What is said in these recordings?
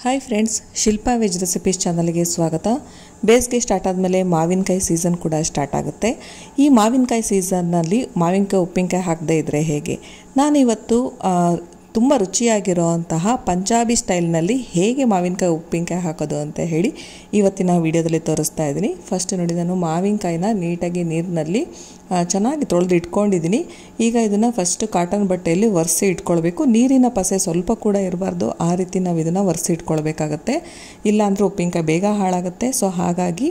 Hi friends, Shilpa veg recipes ಚಾನಲ್ಗೆ ಸ್ವಾಗತ. ಬೇಸಿಗೆ ಸ್ಟಾರ್ಟ್ ಆದಮೇಲೆ ಮಾವಿನಕಾಯಿ ಸೀಸನ್ ಕೂಡ ಸ್ಟಾರ್ಟ್ ಆಗುತ್ತೆ. ಈ ಮಾವಿನಕಾಯಿ ಸೀಸನ್ನಲ್ಲಿ ಮಾವಿನಕಾಯಿ ಉಪ್ಪಿನಕಾಯಿ ಹಾಕದೇ ಇದ್ದರೆ ಹೇಗೆ? ನಾನಿವತ್ತು ತುಂಬ ರುಚಿಯಾಗಿರೋಂತಹ ಪಂಜಾಬಿ ಸ್ಟೈಲ್ನಲ್ಲಿ ಹೇಗೆ ಮಾವಿನಕಾಯಿ ಉಪ್ಪಿನಕಾಯಿ ಹಾಕೋದು ಅಂತ ಹೇಳಿ ಇವತ್ತಿನ ವಿಡಿಯೋದಲ್ಲಿ ತೋರಿಸ್ತಾ ಇದ್ದೀನಿ. ಫಸ್ಟ್ ನೋಡಿ, ನಾನು ಮಾವಿನಕಾಯಿನ ನೀಟಾಗಿ ನೀರಿನಲ್ಲಿ ಚೆನ್ನಾಗಿ ತೊಳೆದು ಇಟ್ಕೊಂಡಿದ್ದೀನಿ. ಈಗ ಇದನ್ನು ಫಸ್ಟ್ ಕಾಟನ್ ಬಟ್ಟೆಯಲ್ಲಿ ಒರೆಸಿ ಇಟ್ಕೊಳ್ಬೇಕು. ನೀರಿನ ಪಸೆ ಸ್ವಲ್ಪ ಕೂಡ ಇರಬಾರ್ದು, ಆ ರೀತಿ ನಾವು ಇದನ್ನು ಒರೆಸಿ ಇಟ್ಕೊಳ್ಬೇಕಾಗತ್ತೆ. ಇಲ್ಲಾಂದರೆ ಉಪ್ಪಿನಕಾಯಿ ಬೇಗ ಹಾಳಾಗುತ್ತೆ. ಸೊ ಹಾಗಾಗಿ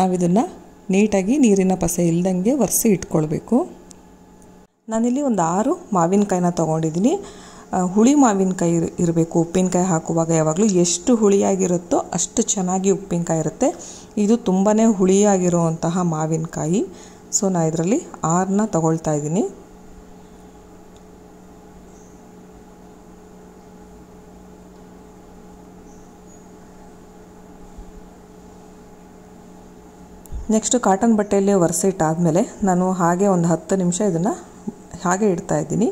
ನಾವಿದನ್ನು ನೀಟಾಗಿ ನೀರಿನ ಪಸೆ ಇಲ್ದಂಗೆ ಒರೆಸಿ ಇಟ್ಕೊಳ್ಬೇಕು. ನಾನಿಲ್ಲಿ ಒಂದು 6 ಮಾವಿನಕಾಯಿನ ತೊಗೊಂಡಿದ್ದೀನಿ. ಹುಳಿ ಮಾವಿನಕಾಯಿ ಇರಬೇಕು ಉಪ್ಪಿನಕಾಯಿ ಹಾಕುವಾಗ. ಯಾವಾಗಲೂ ಎಷ್ಟು ಹುಳಿಯಾಗಿರುತ್ತೋ ಅಷ್ಟು ಚೆನ್ನಾಗಿ ಉಪ್ಪಿನಕಾಯಿ ಇರುತ್ತೆ. ಇದು ತುಂಬಾ ಹುಳಿಯಾಗಿರುವಂತಹ ಮಾವಿನಕಾಯಿ. ಸೊ ನಾನು ಇದರಲ್ಲಿ 6ನ ತಗೊಳ್ತಾ ಇದ್ದೀನಿ. ನೆಕ್ಸ್ಟ್ ಕಾಟನ್ ಬಟ್ಟೆಯಲ್ಲಿ ಒರೆಸಿಟ್ಟಾದಮೇಲೆ ನಾನು ಹಾಗೆ ಒಂದು 10 ನಿಮಿಷ ಇದನ್ನು ಹಾಗೆ ಇಡ್ತಾ ಇದ್ದೀನಿ.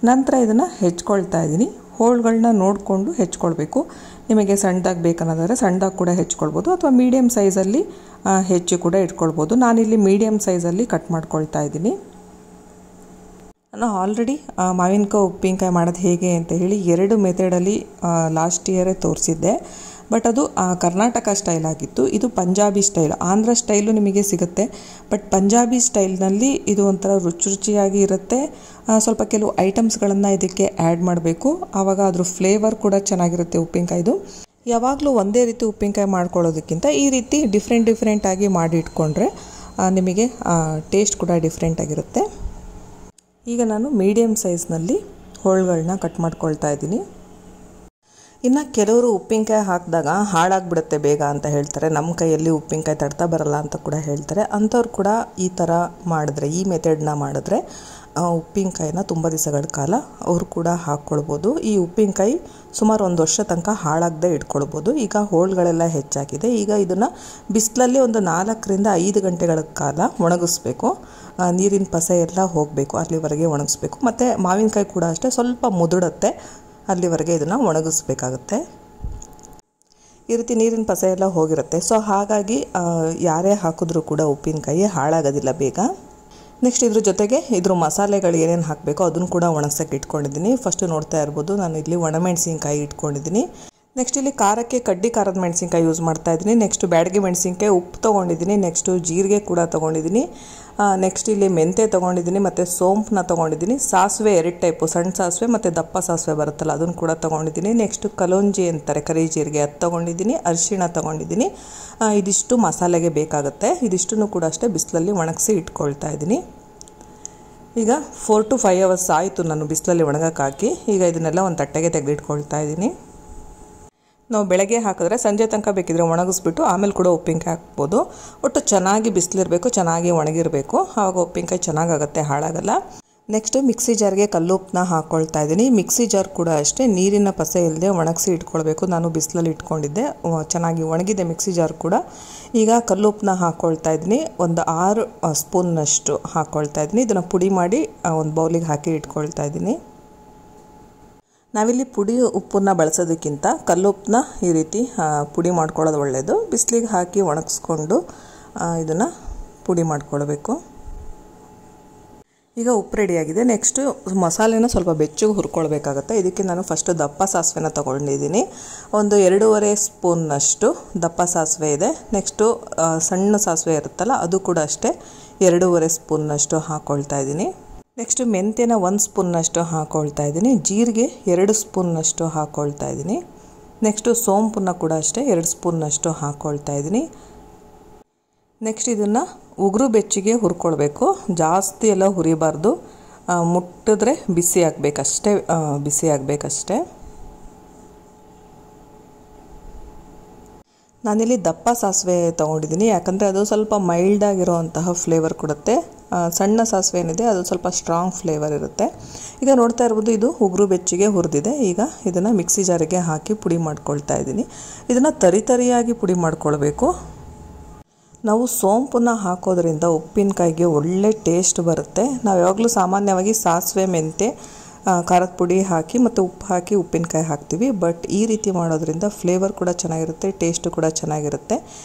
ನಂತರ ಇದನ್ನು ಹೆಚ್ಕೊಳ್ತಾ ಇದ್ದೀನಿ. ಹೋಳುಗಳನ್ನ ನೋಡಿಕೊಂಡು ಹೆಚ್ಕೊಳ್ಬೇಕು. ನಿಮಗೆ ಸಣ್ಣದಾಗಿ ಬೇಕನ್ನೋದಾದರೆ ಸಣ್ಣದಾಗಿ ಕೂಡ ಹೆಚ್ಕೊಳ್ಬೋದು, ಅಥವಾ ಮೀಡಿಯಮ್ ಸೈಜಲ್ಲಿ ಹೆಚ್ಚು ಕೂಡ ಇಟ್ಕೊಳ್ಬೋದು. ನಾನಿಲ್ಲಿ ಮೀಡಿಯಮ್ ಸೈಜಲ್ಲಿ ಕಟ್ ಮಾಡ್ಕೊಳ್ತಾ ಇದ್ದೀನಿ. ನಾನು ಆಲ್ರೆಡಿ ಮಾವಿನಕಾಯಿ ಉಪ್ಪಿನಕಾಯಿ ಮಾಡೋದು ಹೇಗೆ ಅಂತ ಹೇಳಿ 2 ಮೆಥಡಲ್ಲಿ ಲಾಸ್ಟ್ ಇಯರೇ ತೋರಿಸಿದ್ದೆ. ಬಟ್ ಅದು ಕರ್ನಾಟಕ ಸ್ಟೈಲ್ ಆಗಿತ್ತು. ಇದು ಪಂಜಾಬಿ ಸ್ಟೈಲ್. ಆಂಧ್ರ ಸ್ಟೈಲು ನಿಮಗೆ ಸಿಗುತ್ತೆ, ಬಟ್ ಪಂಜಾಬಿ ಸ್ಟೈಲ್ನಲ್ಲಿ ಇದು ಒಂಥರ ರುಚಿಯಾಗಿ ಇರುತ್ತೆ. ಸ್ವಲ್ಪ ಕೆಲವು ಐಟಮ್ಸ್ಗಳನ್ನು ಇದಕ್ಕೆ ಆ್ಯಡ್ ಮಾಡಬೇಕು, ಆವಾಗ ಅದ್ರ ಫ್ಲೇವರ್ ಕೂಡ ಚೆನ್ನಾಗಿರುತ್ತೆ ಉಪ್ಪಿನಕಾಯಿದು. ಯಾವಾಗಲೂ ಒಂದೇ ರೀತಿ ಉಪ್ಪಿನಕಾಯಿ ಮಾಡ್ಕೊಳ್ಳೋದಕ್ಕಿಂತ ಈ ರೀತಿ ಡಿಫ್ರೆಂಟಾಗಿ ಮಾಡಿ ಇಟ್ಕೊಂಡ್ರೆ ನಿಮಗೆ ಟೇಸ್ಟ್ ಕೂಡ ಡಿಫ್ರೆಂಟಾಗಿರುತ್ತೆ. ಈಗ ನಾನು ಮೀಡಿಯಮ್ ಸೈಜ್ನಲ್ಲಿ ಹೋಳುಗಳನ್ನ ಕಟ್ ಮಾಡ್ಕೊಳ್ತಾ ಇದ್ದೀನಿ. ಇನ್ನು ಕೆಲವರು ಉಪ್ಪಿನಕಾಯಿ ಹಾಕಿದಾಗ ಹಾಳಾಗಿಬಿಡುತ್ತೆ ಬೇಗ ಅಂತ ಹೇಳ್ತಾರೆ. ನಮ್ಮ ಕೈಯಲ್ಲಿ ಉಪ್ಪಿನಕಾಯಿ ತಡ್ತಾ ಬರಲ್ಲ ಅಂತ ಕೂಡ ಹೇಳ್ತಾರೆ. ಅಂಥವ್ರು ಕೂಡ ಈ ಥರ ಮಾಡಿದ್ರೆ, ಈ ಮೆಥಡ್ನ ಮಾಡಿದ್ರೆ ಉಪ್ಪಿನಕಾಯಿನ ತುಂಬ ದಿವಸಗಳ ಕಾಲ ಅವರು ಕೂಡ ಹಾಕ್ಕೊಳ್ಬೋದು. ಈ ಉಪ್ಪಿನಕಾಯಿ ಸುಮಾರು 1 ವರ್ಷ ತನಕ ಹಾಳಾಗದೆ ಇಟ್ಕೊಳ್ಬೋದು. ಈಗ ಹೋಳುಗಳೆಲ್ಲ ಹೆಚ್ಚಾಗಿದೆ. ಈಗ ಇದನ್ನು ಬಿಸಿಲಲ್ಲಿ ಒಂದು 4 ರಿಂದ 5 ಗಂಟೆಗಳ ಕಾಲ ಒಣಗಿಸ್ಬೇಕು. ನೀರಿನ ಪಸೆ ಎಲ್ಲ ಹೋಗಬೇಕು, ಅಲ್ಲಿವರೆಗೆ ಒಣಗಿಸ್ಬೇಕು. ಮತ್ತು ಮಾವಿನಕಾಯಿ ಕೂಡ ಅಷ್ಟೇ ಸ್ವಲ್ಪ ಮುದುಡುತ್ತೆ, ಅಲ್ಲಿವರೆಗೆ ಇದನ್ನು ಒಣಗಿಸ್ಬೇಕಾಗತ್ತೆ. ಈ ರೀತಿ ನೀರಿನ ಪಸೆ ಎಲ್ಲ ಹೋಗಿರುತ್ತೆ. ಸೊ ಹಾಗಾಗಿ ಯಾರೇ ಹಾಕಿದ್ರೂ ಕೂಡ ಉಪ್ಪಿನಕಾಯಿ ಹಾಳಾಗೋದಿಲ್ಲ ಬೇಗ. ನೆಕ್ಸ್ಟ್ ಇದ್ರ ಜೊತೆಗೆ ಇದ್ರ ಮಸಾಲೆಗಳು ಏನೇನು ಹಾಕಬೇಕೋ ಅದನ್ನು ಕೂಡ ಒಣಗ್ಸೋಕ್ಕೆ ಇಟ್ಕೊಂಡಿದ್ದೀನಿ. ಫಸ್ಟ್ ನೋಡ್ತಾ ಇರ್ಬೋದು, ನಾನು ಇಲ್ಲಿ ಒಣಮೆಣಸಿನ್ಕಾಯಿ ಇಟ್ಕೊಂಡಿದ್ದೀನಿ. ನೆಕ್ಸ್ಟ್ ಇಲ್ಲಿ ಖಾರಕ್ಕೆ ಕಡ್ಡಿ ಖಾರದ ಮೆಣಸಿನ್ಕಾಯಿ ಯೂಸ್ ಮಾಡ್ತಾ ಇದ್ದೀನಿ. ನೆಕ್ಸ್ಟ್ ಬ್ಯಾಡಗಿ ಮೆಣಸಿನ್ಕಾಯಿ, ಉಪ್ಪು ತೊಗೊಂಡಿದ್ದೀನಿ. ನೆಕ್ಸ್ಟು ಜೀರಿಗೆ ಕೂಡ ತೊಗೊಂಡಿದ್ದೀನಿ. ನೆಕ್ಸ್ಟ್ ಇಲ್ಲಿ ಮೆಂತೆ ತೊಗೊಂಡಿದ್ದೀನಿ, ಮತ್ತು ಸೋಂಪನ್ನ ತೊಗೊಂಡಿದ್ದೀನಿ. ಸಾಸಿವೆ 2 ಟೈಪು, ಸಣ್ಣ ಸಾಸಿವೆ ಮತ್ತು ದಪ್ಪ ಸಾಸಿವೆ ಬರುತ್ತಲ್ಲ ಅದನ್ನು ಕೂಡ ತೊಗೊಂಡಿದ್ದೀನಿ. ನೆಕ್ಸ್ಟು ಕಲೋಂಜಿ ಅಂತಾರೆ, ಕರಿ ಜೀರಿಗೆ, ಅದು ತೊಗೊಂಡಿದ್ದೀನಿ. ಅರಿಶಿಣ ತೊಗೊಂಡಿದ್ದೀನಿ. ಇದಿಷ್ಟು ಮಸಾಲೆಗೆ ಬೇಕಾಗುತ್ತೆ. ಇದಿಷ್ಟನ್ನು ಕೂಡ ಅಷ್ಟೇ ಬಿಸಿಲಲ್ಲಿ ಒಣಗಿಸಿ ಇಟ್ಕೊಳ್ತಾ ಇದ್ದೀನಿ. ಈಗ 4 to 5 hours ಆಯಿತು ನಾನು ಬಿಸಿಲಲ್ಲಿ ಒಣಗಕ್ಕೆ ಹಾಕಿ. ಈಗ ಇದನ್ನೆಲ್ಲ ಒಂದು ತಟ್ಟೆಗೆ ತೆಗೆದಿಟ್ಕೊಳ್ತಾ ಇದ್ದೀನಿ. ನಾವು ಬೆಳಗ್ಗೆ ಹಾಕಿದ್ರೆ ಸಂಜೆ ತನಕ ಬೇಕಿದ್ರೆ ಒಣಗಿಸ್ಬಿಟ್ಟು ಆಮೇಲೆ ಕೂಡ ಉಪ್ಪಿನಕಾಯಿ ಹಾಕ್ಬೋದು. ಒಟ್ಟು ಚೆನ್ನಾಗಿ ಬಿಸಿಲಿರಬೇಕು, ಚೆನ್ನಾಗಿ ಒಣಗಿರಬೇಕು, ಆವಾಗ ಉಪ್ಪಿನಕಾಯಿ ಚೆನ್ನಾಗಾಗುತ್ತೆ, ಹಾಳಾಗಲ್ಲ. ನೆಕ್ಸ್ಟು ಮಿಕ್ಸಿ ಜಾರ್ಗೆ ಕಲ್ಲುಪ್ಪನ್ನ ಹಾಕ್ಕೊಳ್ತಾ ಇದ್ದೀನಿ. ಮಿಕ್ಸಿ ಜಾರ್ ಕೂಡ ಅಷ್ಟೇ ನೀರಿನ ಪಸೆ ಇಲ್ಲದೆ ಒಣಗಿಸಿ ಇಟ್ಕೊಳ್ಬೇಕು. ನಾನು ಬಿಸಿಲಲ್ಲಿ ಇಟ್ಕೊಂಡಿದ್ದೆ, ಚೆನ್ನಾಗಿ ಒಣಗಿದೆ ಮಿಕ್ಸಿ ಜಾರ್ ಕೂಡ. ಈಗ ಕಲ್ಲುಪ್ಪನ್ನ ಹಾಕ್ಕೊಳ್ತಾ ಇದ್ದೀನಿ. ಒಂದು 6 ಸ್ಪೂನ್ನಷ್ಟು ಹಾಕ್ಕೊಳ್ತಾ ಇದ್ದೀನಿ. ಇದನ್ನು ಪುಡಿ ಮಾಡಿ ಒಂದು ಬೌಲಿಗೆ ಹಾಕಿ ಇಟ್ಕೊಳ್ತಾ ಇದ್ದೀನಿ. ನಾವಿಲ್ಲಿ ಪುಡಿ ಉಪ್ಪನ್ನ ಬಳಸೋದಕ್ಕಿಂತ ಕಲ್ಲುಪ್ಪನ್ನ ಈ ರೀತಿ ಪುಡಿ ಮಾಡ್ಕೊಳ್ಳೋದು ಒಳ್ಳೆಯದು. ಬಿಸಿಲಿಗೆ ಹಾಕಿ ಒಣಗಿಸ್ಕೊಂಡು ಇದನ್ನು ಪುಡಿ ಮಾಡ್ಕೊಳ್ಬೇಕು. ಈಗ ಉಪ್ಪು ರೆಡಿಯಾಗಿದೆ. ನೆಕ್ಸ್ಟು ಮಸಾಲೆನ ಸ್ವಲ್ಪ ಬೆಚ್ಚಗೆ ಹುರ್ಕೊಳ್ಬೇಕಾಗತ್ತೆ. ಇದಕ್ಕೆ ನಾನು ಫಸ್ಟು ದಪ್ಪ ಸಾಸಿವೆನ ತೊಗೊಂಡಿದ್ದೀನಿ. ಒಂದು 2.5 ಸ್ಪೂನ್ನಷ್ಟು ದಪ್ಪ ಸಾಸಿವೆ ಇದೆ. ನೆಕ್ಸ್ಟು ಸಣ್ಣ ಸಾಸಿವೆ ಇರುತ್ತಲ್ಲ ಅದು ಕೂಡ ಅಷ್ಟೇ 2.5 ಸ್ಪೂನ್ನಷ್ಟು ಹಾಕ್ಕೊಳ್ತಾ ಇದ್ದೀನಿ. ನೆಕ್ಸ್ಟು ಮೆಂತ್ಯನ 1 ಸ್ಪೂನ್ನಷ್ಟು ಹಾಕ್ಕೊಳ್ತಾ ಇದ್ದೀನಿ. ಜೀರಿಗೆ 2 ಸ್ಪೂನ್ನಷ್ಟು ಹಾಕ್ಕೊಳ್ತಾ ಇದ್ದೀನಿ. ನೆಕ್ಸ್ಟು ಸೋಂಪನ್ನ ಕೂಡ ಅಷ್ಟೇ 2 ಸ್ಪೂನ್ನಷ್ಟು ಹಾಕ್ಕೊಳ್ತಾ ಇದ್ದೀನಿ. ನೆಕ್ಸ್ಟ್ ಇದನ್ನು ಉಗುರು ಬೆಚ್ಚಗೆ ಹುರ್ಕೊಳ್ಬೇಕು, ಜಾಸ್ತಿ ಎಲ್ಲ ಹುರಿಬಾರ್ದು. ಮುಟ್ಟಿದ್ರೆ ಬಿಸಿ ಆಗಬೇಕಷ್ಟೇ, ಬಿಸಿ ಆಗಬೇಕಷ್ಟೇ. ನಾನಿಲ್ಲಿ ದಪ್ಪ ಸಾಸಿವೆ ತೊಗೊಂಡಿದ್ದೀನಿ, ಯಾಕಂದರೆ ಅದು ಸ್ವಲ್ಪ ಮೈಲ್ಡಾಗಿರೋವಂತಹ ಫ್ಲೇವರ್ ಕೊಡುತ್ತೆ. ಸಣ್ಣ ಸಾಸಿವೆ ಏನಿದೆ ಅದು ಸ್ವಲ್ಪ ಸ್ಟ್ರಾಂಗ್ ಫ್ಲೇವರ್ ಇರುತ್ತೆ. ಈಗ ನೋಡ್ತಾ ಇರ್ಬೋದು, ಇದು ಉಗುರು ಬೆಚ್ಚಗೆ ಹುರಿದಿದೆ. ಈಗ ಇದನ್ನು ಮಿಕ್ಸಿ ಜಾರಿಗೆ ಹಾಕಿ ಪುಡಿ ಮಾಡ್ಕೊಳ್ತಾ ಇದ್ದೀನಿ. ಇದನ್ನು ತರಿಯಾಗಿ ಪುಡಿ ಮಾಡ್ಕೊಳ್ಬೇಕು. ನಾವು ಸೋಂಪನ್ನು ಹಾಕೋದ್ರಿಂದ ಉಪ್ಪಿನಕಾಯಿಗೆ ಒಳ್ಳೆ ಟೇಸ್ಟ್ ಬರುತ್ತೆ. ನಾವು ಯಾವಾಗಲೂ ಸಾಮಾನ್ಯವಾಗಿ ಸಾಸಿವೆ ಮೆಂತೆ ಖಾರದ ಪುಡಿ ಹಾಕಿ ಮತ್ತು ಉಪ್ಪು ಹಾಕಿ ಉಪ್ಪಿನಕಾಯಿ ಹಾಕ್ತೀವಿ. ಬಟ್ ಈ ರೀತಿ ಮಾಡೋದ್ರಿಂದ ಫ್ಲೇವರ್ ಕೂಡ ಚೆನ್ನಾಗಿರುತ್ತೆ, ಟೇಸ್ಟು ಕೂಡ ಚೆನ್ನಾಗಿರುತ್ತೆ.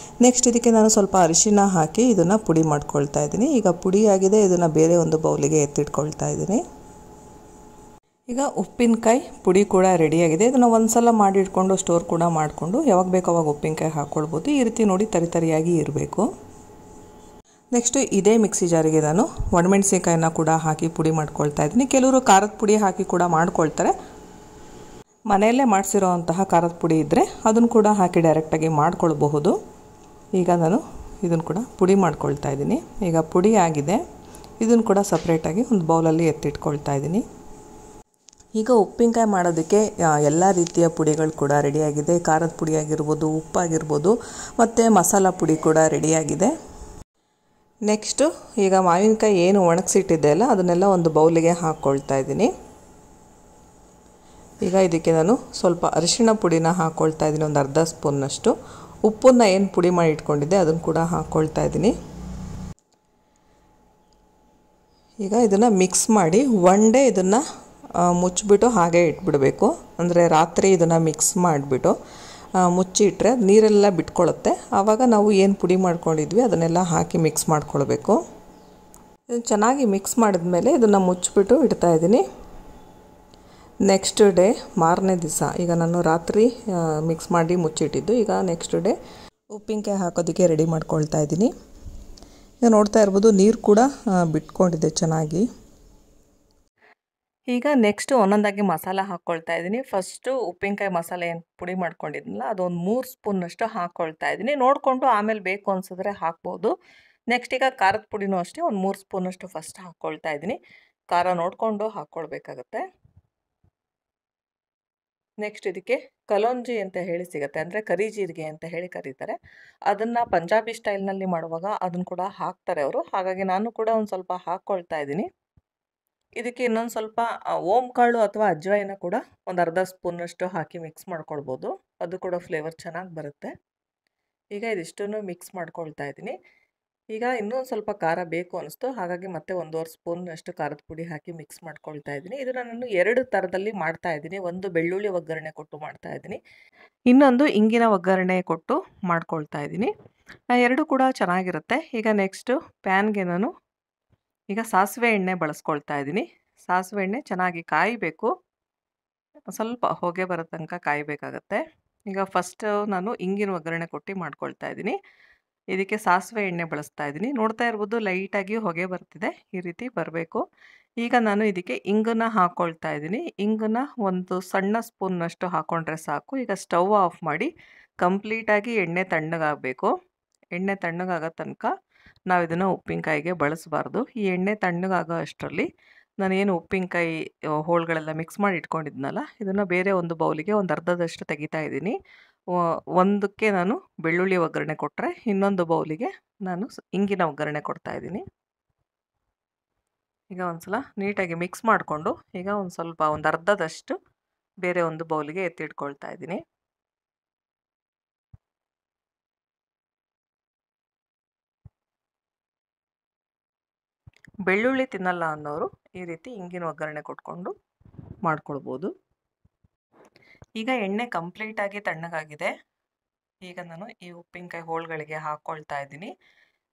ನೆಕ್ಸ್ಟ್ ಇದಕ್ಕೆ ನಾನು ಸ್ವಲ್ಪ ಅರಿಶಿನ ಹಾಕಿ ಇದನ್ನು ಪುಡಿ ಮಾಡ್ಕೊಳ್ತಾ ಇದ್ದೀನಿ. ಈಗ ಪುಡಿ ಆಗಿದೆ, ಇದನ್ನು ಬೇರೆ ಒಂದು ಬೌಲಿಗೆ ಎತ್ತಿಟ್ಕೊಳ್ತಾ ಇದ್ದೀನಿ. ಈಗ ಉಪ್ಪಿನಕಾಯಿ ಪುಡಿ ಕೂಡ ರೆಡಿಯಾಗಿದೆ. ಇದನ್ನು ಒಂದು ಸಲ ಮಾಡಿ ಇಟ್ಕೊಂಡು ಸ್ಟೋರ್ ಕೂಡ ಮಾಡಿಕೊಂಡು ಯಾವಾಗ ಬೇಕೋ ಅವಾಗ ಉಪ್ಪಿನಕಾಯಿ ಹಾಕ್ಕೊಳ್ಬೋದು. ಈ ರೀತಿ ನೋಡಿ ತರಿಯಾಗಿ ಇರಬೇಕು. ನೆಕ್ಸ್ಟು ಇದೇ ಮಿಕ್ಸಿ ಜಾರಿಗೆ ನಾನು ಒಣಮೆಣಸಿನಕಾಯಿನ ಕೂಡ ಹಾಕಿ ಪುಡಿ ಮಾಡ್ಕೊಳ್ತಾ ಇದ್ದೀನಿ. ಕೆಲವರು ಖಾರದ ಪುಡಿ ಹಾಕಿ ಕೂಡ ಮಾಡ್ಕೊಳ್ತಾರೆ. ಮನೆಯಲ್ಲೇ ಮಾಡಿಸಿರೋ ಅಂತಹ ಖಾರದ ಪುಡಿ ಇದ್ದರೆ ಅದನ್ನು ಕೂಡ ಹಾಕಿ ಡೈರೆಕ್ಟಾಗಿ ಮಾಡ್ಕೊಳ್ಬಹುದು. ಈಗ ನಾನು ಇದನ್ನು ಕೂಡ ಪುಡಿ ಮಾಡ್ಕೊಳ್ತಾ ಇದ್ದೀನಿ. ಈಗ ಪುಡಿ ಆಗಿದೆ, ಇದನ್ನು ಕೂಡ ಸಪ್ರೇಟಾಗಿ ಒಂದು ಬೌಲಲ್ಲಿ ಎತ್ತಿಟ್ಕೊಳ್ತಾ ಇದ್ದೀನಿ. ಈಗ ಉಪ್ಪಿನಕಾಯಿ ಮಾಡೋದಕ್ಕೆ ಎಲ್ಲ ರೀತಿಯ ಪುಡಿಗಳು ಕೂಡ ರೆಡಿಯಾಗಿದೆ. ಖಾರದ ಪುಡಿ ಆಗಿರ್ಬೋದು, ಉಪ್ಪಾಗಿರ್ಬೋದು, ಮತ್ತು ಮಸಾಲ ಪುಡಿ ಕೂಡ ರೆಡಿಯಾಗಿದೆ. ನೆಕ್ಸ್ಟು ಈಗ ಮಾವಿನಕಾಯಿ ಏನು ಒಣಗಿಸಿಟ್ಟಿದ್ದೆ ಅಲ್ಲ ಅದನ್ನೆಲ್ಲ ಒಂದು ಬೌಲಿಗೆ ಹಾಕ್ಕೊಳ್ತಾ ಇದ್ದೀನಿ. ಈಗ ಇದಕ್ಕೆ ನಾನು ಸ್ವಲ್ಪ ಅರಿಶಿಣ ಪುಡಿನ ಹಾಕ್ಕೊಳ್ತಾ ಇದ್ದೀನಿ, ಒಂದು ಅರ್ಧ ಸ್ಪೂನ್ನಷ್ಟು. ಉಪ್ಪನ್ನು ಏನು ಪುಡಿ ಮಾಡಿ ಇಟ್ಕೊಂಡಿದ್ದೆ ಅದನ್ನು ಕೂಡ ಹಾಕ್ಕೊಳ್ತಾ ಇದ್ದೀನಿ. ಈಗ ಇದನ್ನು ಮಿಕ್ಸ್ ಮಾಡಿ ಒನ್ ಡೇ ಇದನ್ನು ಮುಚ್ಚಿಬಿಟ್ಟು ಹಾಗೆ ಇಟ್ಬಿಡಬೇಕು. ಅಂದರೆ ರಾತ್ರಿ ಇದನ್ನು ಮಿಕ್ಸ್ ಮಾಡಿಬಿಟ್ಟು ಮುಚ್ಚಿಟ್ರೆ ನೀರೆಲ್ಲ ಬಿಟ್ಕೊಳ್ಳುತ್ತೆ. ಆವಾಗ ನಾವು ಏನು ಪುಡಿ ಮಾಡ್ಕೊಂಡಿದ್ವಿ ಅದನ್ನೆಲ್ಲ ಹಾಕಿ ಮಿಕ್ಸ್ ಮಾಡ್ಕೊಳ್ಬೇಕು. ಇದನ್ನು ಚೆನ್ನಾಗಿ ಮಿಕ್ಸ್ ಮಾಡಿದ್ಮೇಲೆ ಇದನ್ನು ಮುಚ್ಚಿಬಿಟ್ಟು ಇಡ್ತಾಯಿದ್ದೀನಿ. ನೆಕ್ಸ್ಟ್ ಡೇ ಮಾರನೇ ದಿವಸ ಈಗ ನಾನು ರಾತ್ರಿ ಮಿಕ್ಸ್ ಮಾಡಿ ಮುಚ್ಚಿಟ್ಟಿದ್ದು. ಈಗ ನೆಕ್ಸ್ಟ್ ಡೇ ಉಪ್ಪಿನಕಾಯಿ ಹಾಕೋದಕ್ಕೆ ರೆಡಿ ಮಾಡ್ಕೊಳ್ತಾ ಇದ್ದೀನಿ. ಈಗ ನೋಡ್ತಾ ಇರ್ಬೋದು ನೀರು ಕೂಡ ಬಿಟ್ಕೊಂಡಿದೆ ಚೆನ್ನಾಗಿ. ಈಗ ನೆಕ್ಸ್ಟು ಒಂದೊಂದಾಗಿ ಮಸಾಲ ಹಾಕ್ಕೊಳ್ತಾ ಇದ್ದೀನಿ. ಫಸ್ಟು ಉಪ್ಪಿನಕಾಯಿ ಮಸಾಲೆ ಏನು ಪುಡಿ ಮಾಡ್ಕೊಂಡಿದ್ನಲ್ಲ ಅದೊಂದು 3 ಸ್ಪೂನಷ್ಟು ಹಾಕ್ಕೊಳ್ತಾ ಇದ್ದೀನಿ. ನೋಡಿಕೊಂಡು ಆಮೇಲೆ ಬೇಕು ಅನಿಸಿದ್ರೆ ಹಾಕ್ಬೋದು. ನೆಕ್ಸ್ಟ್ ಈಗ ಖಾರದ ಪುಡಿನೂ ಅಷ್ಟೇ ಒಂದು 3 ಸ್ಪೂನಷ್ಟು ಫಸ್ಟ್ ಹಾಕ್ಕೊಳ್ತಾ ಇದ್ದೀನಿ. ಖಾರ ನೋಡಿಕೊಂಡು ಹಾಕ್ಕೊಳ್ಬೇಕಾಗತ್ತೆ. ನೆಕ್ಸ್ಟ್ ಇದಕ್ಕೆ ಕಲೋಂಜಿ ಅಂತ ಹೇಳಿ ಸಿಗುತ್ತೆ, ಅಂದರೆ ಕರಿ ಜೀರಿಗೆ ಅಂತ ಹೇಳಿ ಕರೀತಾರೆ. ಅದನ್ನು ಪಂಜಾಬಿ ಸ್ಟೈಲ್ನಲ್ಲಿ ಮಾಡುವಾಗ ಅದನ್ನು ಕೂಡ ಹಾಕ್ತಾರೆ ಅವರು. ಹಾಗಾಗಿ ನಾನು ಕೂಡ ಒಂದು ಸ್ವಲ್ಪ ಹಾಕ್ಕೊಳ್ತಾ ಇದ್ದೀನಿ. ಇದಕ್ಕೆ ಇನ್ನೊಂದು ಸ್ವಲ್ಪ ಓಂ ಕಾಳು ಅಥವಾ ಅಜ್ವಾಯಿನ ಕೂಡ ಒಂದು ಅರ್ಧ ಸ್ಪೂನಷ್ಟು ಹಾಕಿ ಮಿಕ್ಸ್ ಮಾಡ್ಕೊಳ್ಬೋದು. ಅದು ಕೂಡ ಫ್ಲೇವರ್ ಚೆನ್ನಾಗಿ ಬರುತ್ತೆ. ಈಗ ಇದಿಷ್ಟನ್ನು ಮಿಕ್ಸ್ ಮಾಡ್ಕೊಳ್ತಾ ಇದ್ದೀನಿ. ಈಗ ಇನ್ನೊಂದು ಸ್ವಲ್ಪ ಖಾರ ಬೇಕು ಅನಿಸ್ತು, ಹಾಗಾಗಿ ಮತ್ತೆ 1.5 ಸ್ಪೂನಷ್ಟು ಖಾರದ ಪುಡಿ ಹಾಕಿ ಮಿಕ್ಸ್ ಮಾಡ್ಕೊಳ್ತಾ ಇದ್ದೀನಿ. ಇದನ್ನು ನಾನು 2 ಥರದಲ್ಲಿ ಮಾಡ್ತಾ ಇದ್ದೀನಿ. ಒಂದು ಬೆಳ್ಳುಳ್ಳಿ ಒಗ್ಗರಣೆ ಕೊಟ್ಟು ಮಾಡ್ತಾ ಇದ್ದೀನಿ, ಇನ್ನೊಂದು ಇಂಗಿನ ಒಗ್ಗರಣೆ ಕೊಟ್ಟು ಮಾಡ್ಕೊಳ್ತಾ ಇದ್ದೀನಿ. ಎರಡು ಕೂಡ ಚೆನ್ನಾಗಿರುತ್ತೆ. ಈಗ ನೆಕ್ಸ್ಟು ಪ್ಯಾನ್ಗೆ ನಾನು ಈಗ ಸಾಸಿವೆ ಎಣ್ಣೆ ಬಳಸ್ಕೊಳ್ತಾ ಇದ್ದೀನಿ. ಸಾಸಿವೆ ಎಣ್ಣೆ ಚೆನ್ನಾಗಿ ಕಾಯಬೇಕು, ಸ್ವಲ್ಪ ಹೊಗೆ ಬರೋ ತನಕ ಕಾಯಬೇಕಾಗತ್ತೆ. ಈಗ ಫಸ್ಟು ನಾನು ಇಂಗಿನ ಒಗ್ಗರಣೆ ಕೊಟ್ಟು ಮಾಡ್ಕೊಳ್ತಾ ಇದ್ದೀನಿ. ಇದಕ್ಕೆ ಸಾಸಿವೆ ಎಣ್ಣೆ ಬಳಸ್ತಾ ಇದ್ದೀನಿ. ನೋಡ್ತಾ ಇರ್ಬೋದು ಲೈಟಾಗಿ ಹೊಗೆ ಬರ್ತಿದೆ, ಈ ರೀತಿ ಬರಬೇಕು. ಈಗ ನಾನು ಇದಕ್ಕೆ ಇಂಗನ್ನ ಹಾಕ್ಕೊಳ್ತಾ ಇದ್ದೀನಿ. ಇಂಗನ್ನ ಒಂದು ಸಣ್ಣ ಸ್ಪೂನ್ನಷ್ಟು ಹಾಕ್ಕೊಂಡ್ರೆ ಸಾಕು. ಈಗ ಸ್ಟವ್ ಆಫ್ ಮಾಡಿ ಕಂಪ್ಲೀಟಾಗಿ ಎಣ್ಣೆ ತಣ್ಣಗಾಗಬೇಕು. ಎಣ್ಣೆ ತಣ್ಣಗಾಗೋ ತನಕ ನಾವು ಇದನ್ನು ಉಪ್ಪಿನಕಾಯಿಗೆ ಬಳಸಬಾರ್ದು. ಈ ಎಣ್ಣೆ ತಣ್ಣಗಾಗೋ ಅಷ್ಟರಲ್ಲಿ ನಾನೇನು ಉಪ್ಪಿನಕಾಯಿ ಹೋಳುಗಳೆಲ್ಲ ಮಿಕ್ಸ್ ಮಾಡಿ ಇಟ್ಕೊಂಡಿದ್ನಲ್ಲ ಇದನ್ನು ಬೇರೆ ಒಂದು ಬೌಲಿಗೆ ಒಂದು ಅರ್ಧದಷ್ಟು ತೆಗಿತಾ ಇದ್ದೀನಿ. ಒಂದಕ್ಕೆ ನಾನು ಬೆಳ್ಳುಳ್ಳಿ ಒಗ್ಗರಣೆ ಕೊಟ್ಟರೆ ಇನ್ನೊಂದು ಬೌಲಿಗೆ ನಾನು ಇಂಗಿನ ಒಗ್ಗರಣೆ ಕೊಡ್ತಾ ಇದ್ದೀನಿ. ಈಗ ಒಂದ್ಸಲ ನೀಟಾಗಿ ಮಿಕ್ಸ್ ಮಾಡಿಕೊಂಡು ಈಗ ಒಂದು ಅರ್ಧದಷ್ಟು ಬೇರೆ ಒಂದು ಬೌಲಿಗೆ ಎತ್ತಿಟ್ಕೊಳ್ತಾ ಇದ್ದೀನಿ. ಬೆಳ್ಳುಳ್ಳಿ ತಿನ್ನಲ್ಲ ಅನ್ನೋರು ಈ ರೀತಿ ಇಂಗಿನ ಒಗ್ಗರಣೆ ಕೊಟ್ಕೊಂಡು ಮಾಡ್ಕೊಳ್ಬೋದು. ಈಗ ಎಣ್ಣೆ ಕಂಪ್ಲೀಟಾಗಿ ತಣ್ಣಗಾಗಿದೆ. ಈಗ ನಾನು ಈ ಉಪ್ಪಿನಕಾಯಿ ಹೋಳುಗಳಿಗೆ ಹಾಕ್ಕೊಳ್ತಾ ಇದ್ದೀನಿ.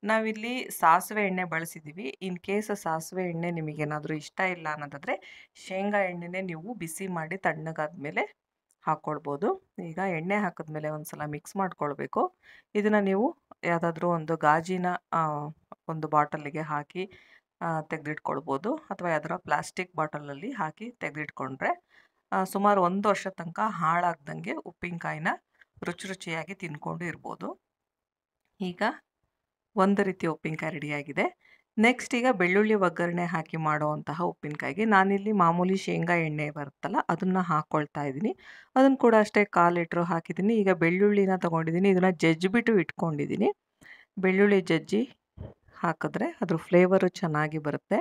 ನಾವಿಲ್ಲಿ ಸಾಸಿವೆ ಎಣ್ಣೆ ಬಳಸಿದ್ದೀವಿ. ಇನ್ ಕೇಸ್ ಸಾಸಿವೆ ಎಣ್ಣೆ ನಿಮಗೇನಾದರೂ ಇಷ್ಟ ಇಲ್ಲ ಅನ್ನೋದಾದರೆ ಶೇಂಗಾ ಎಣ್ಣೆನೇ ನೀವು ಬಿಸಿ ಮಾಡಿ ತಣ್ಣಗಾದ್ಮೇಲೆ ಹಾಕ್ಕೊಳ್ಬೋದು. ಈಗ ಎಣ್ಣೆ ಹಾಕಿದ್ಮೇಲೆ ಒಂದು ಸಲ ಮಿಕ್ಸ್ ಮಾಡ್ಕೊಳ್ಬೇಕು. ಇದನ್ನು ನೀವು ಯಾವುದಾದ್ರೂ ಒಂದು ಗಾಜಿನ ಒಂದು ಬಾಟಲಿಗೆ ಹಾಕಿ ತೆಗೆದಿಟ್ಕೊಳ್ಬೋದು, ಅಥವಾ ಯಾವ್ದಾರ ಪ್ಲಾಸ್ಟಿಕ್ ಬಾಟಲಲ್ಲಿ ಹಾಕಿ ತೆಗೆದಿಟ್ಕೊಂಡ್ರೆ ಸುಮಾರು 1 ವರ್ಷ ತನಕ ಹಾಳಾಗ್ದಂಗೆ ಉಪ್ಪಿನಕಾಯಿನ ರುಚಿಯಾಗಿ ತಿನ್ಕೊಂಡು ಇರ್ಬೋದು. ಈಗ ಒಂದು ರೀತಿ ಉಪ್ಪಿನಕಾಯಿ ರೆಡಿಯಾಗಿದೆ. ನೆಕ್ಸ್ಟ್ ಈಗ ಬೆಳ್ಳುಳ್ಳಿ ಒಗ್ಗರಣೆ ಹಾಕಿ ಮಾಡುವಂತಹ ಉಪ್ಪಿನಕಾಯಿಗೆ ನಾನಿಲ್ಲಿ ಮಾಮೂಲಿ ಶೇಂಗಾ ಎಣ್ಣೆ ಬರುತ್ತಲ್ಲ ಅದನ್ನು ಹಾಕ್ಕೊಳ್ತಾ ಇದ್ದೀನಿ. ಅದನ್ನು ಕೂಡ ಅಷ್ಟೇ 1/4 ಲೀಟ್ರು ಹಾಕಿದ್ದೀನಿ. ಈಗ ಬೆಳ್ಳುಳ್ಳಿನ ತೊಗೊಂಡಿದ್ದೀನಿ, ಇದನ್ನು ಜಜ್ಜಿಬಿಟ್ಟು ಇಟ್ಕೊಂಡಿದ್ದೀನಿ. ಬೆಳ್ಳುಳ್ಳಿ ಜಜ್ಜಿ ಹಾಕಿದ್ರೆ ಅದ್ರ ಫ್ಲೇವರು ಚೆನ್ನಾಗಿ ಬರುತ್ತೆ.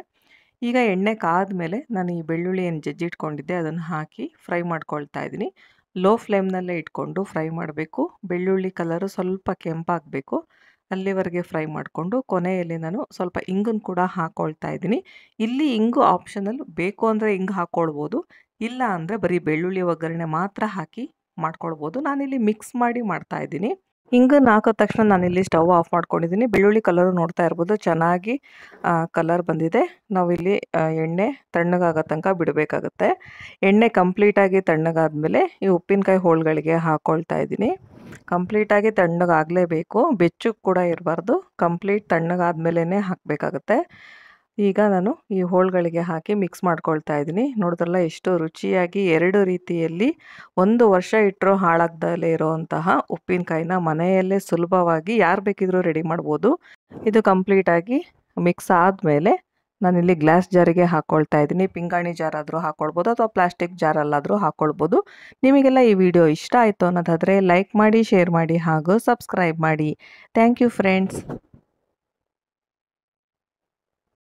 ಈಗ ಎಣ್ಣೆ ಕಾದ್ಮೇಲೆ ನಾನು ಈ ಬೆಳ್ಳುಳ್ಳಿ ಏನು ಜಜ್ಜಿಟ್ಕೊಂಡಿದ್ದೆ ಅದನ್ನು ಹಾಕಿ ಫ್ರೈ ಮಾಡ್ಕೊಳ್ತಾ ಇದ್ದೀನಿ. ಲೋ ಫ್ಲೇಮ್ನಲ್ಲೇ ಇಟ್ಕೊಂಡು ಫ್ರೈ ಮಾಡಬೇಕು. ಬೆಳ್ಳುಳ್ಳಿ ಕಲರು ಸ್ವಲ್ಪ ಕೆಂಪಾಗಬೇಕು. ಅಲ್ಲಿವರೆಗೆ ಫ್ರೈ ಮಾಡಿಕೊಂಡು ಕೊನೆಯಲ್ಲಿ ನಾನು ಸ್ವಲ್ಪ ಇಂಗನ್ನು ಕೂಡ ಹಾಕ್ಕೊಳ್ತಾ ಇದ್ದೀನಿ. ಇಲ್ಲಿ ಇಂಗು ಆಪ್ಷನಲ್, ಬೇಕು ಅಂದರೆ ಇಂಗು ಹಾಕ್ಕೊಳ್ಬೋದು, ಇಲ್ಲ ಅಂದರೆ ಬರೀ ಬೆಳ್ಳುಳ್ಳಿ ಒಗ್ಗರಣೆ ಮಾತ್ರ ಹಾಕಿ ಮಾಡ್ಕೊಳ್ಬೋದು. ನಾನಿಲ್ಲಿ ಮಿಕ್ಸ್ ಮಾಡಿ ಮಾಡ್ತಾ ಇದ್ದೀನಿ. ಇಂಗನ್ನು ಹಾಕಿದ ತಕ್ಷಣ ನಾನಿಲ್ಲಿ ಸ್ಟವ್ ಆಫ್ ಮಾಡ್ಕೊಂಡಿದ್ದೀನಿ. ಬೆಳ್ಳುಳ್ಳಿ ಕಲರು ನೋಡ್ತಾ ಇರ್ಬೋದು, ಚೆನ್ನಾಗಿ ಕಲರ್ ಬಂದಿದೆ. ನಾವಿಲ್ಲಿ ಎಣ್ಣೆ ತಣ್ಣಗಾಗೋ ತನಕ ಬಿಡಬೇಕಾಗತ್ತೆ. ಎಣ್ಣೆ ಕಂಪ್ಲೀಟಾಗಿ ತಣ್ಣಗಾದ್ಮೇಲೆ ಈ ಉಪ್ಪಿನಕಾಯಿ ಹೋಳುಗಳಿಗೆ ಹಾಕ್ಕೊಳ್ತಾ ಇದ್ದೀನಿ. ಕಂಪ್ಲೀಟಾಗಿ ತಣ್ಣಗಾಗಲೇಬೇಕು, ಬೆಚ್ಚಗೆ ಕೂಡ ಇರಬಾರ್ದು, ಕಂಪ್ಲೀಟ್ ತಣ್ಣಗಾದ್ಮೇಲೆ ಹಾಕಬೇಕಾಗತ್ತೆ. ಈಗ ನಾನು ಈ ಹೋಳುಗಳಿಗೆ ಹಾಕಿ ಮಿಕ್ಸ್ ಮಾಡ್ಕೊಳ್ತಾ ಇದ್ದೀನಿ. ನೋಡಿದ್ರಲ್ಲ ಎಷ್ಟು ರುಚಿಯಾಗಿ 2 ರೀತಿಯಲ್ಲಿ 1 ವರ್ಷ ಇಟ್ಟರೂ ಹಾಳಾಗ್ದಲೇ ಇರೋವಂತಹ ಉಪ್ಪಿನಕಾಯಿನ ಮನೆಯಲ್ಲೇ ಸುಲಭವಾಗಿ ಯಾರು ಬೇಕಿದ್ರೂ ರೆಡಿ ಮಾಡ್ಬೋದು. ಇದು ಕಂಪ್ಲೀಟಾಗಿ ಮಿಕ್ಸ್ ಆದಮೇಲೆ ನಾನಿಲ್ಲಿ ಗ್ಲಾಸ್ ಜಾರಿಗೆ ಹಾಕ್ಕೊಳ್ತಾ ಇದ್ದೀನಿ. ಪಿಂಗಾಣಿ ಜಾರ್ ಆದರೂ ಹಾಕ್ಕೊಳ್ಬೋದು ಅಥವಾ ಪ್ಲಾಸ್ಟಿಕ್ ಜಾರಲ್ಲಾದರೂ ಹಾಕ್ಕೊಳ್ಬೋದು. ನಿಮಗೆಲ್ಲ ಈ ವಿಡಿಯೋ ಇಷ್ಟ ಆಯಿತು ಅನ್ನೋದಾದರೆ ಲೈಕ್ ಮಾಡಿ, ಶೇರ್ ಮಾಡಿ ಹಾಗೂ ಸಬ್ಸ್ಕ್ರೈಬ್ ಮಾಡಿ. Thank you friends.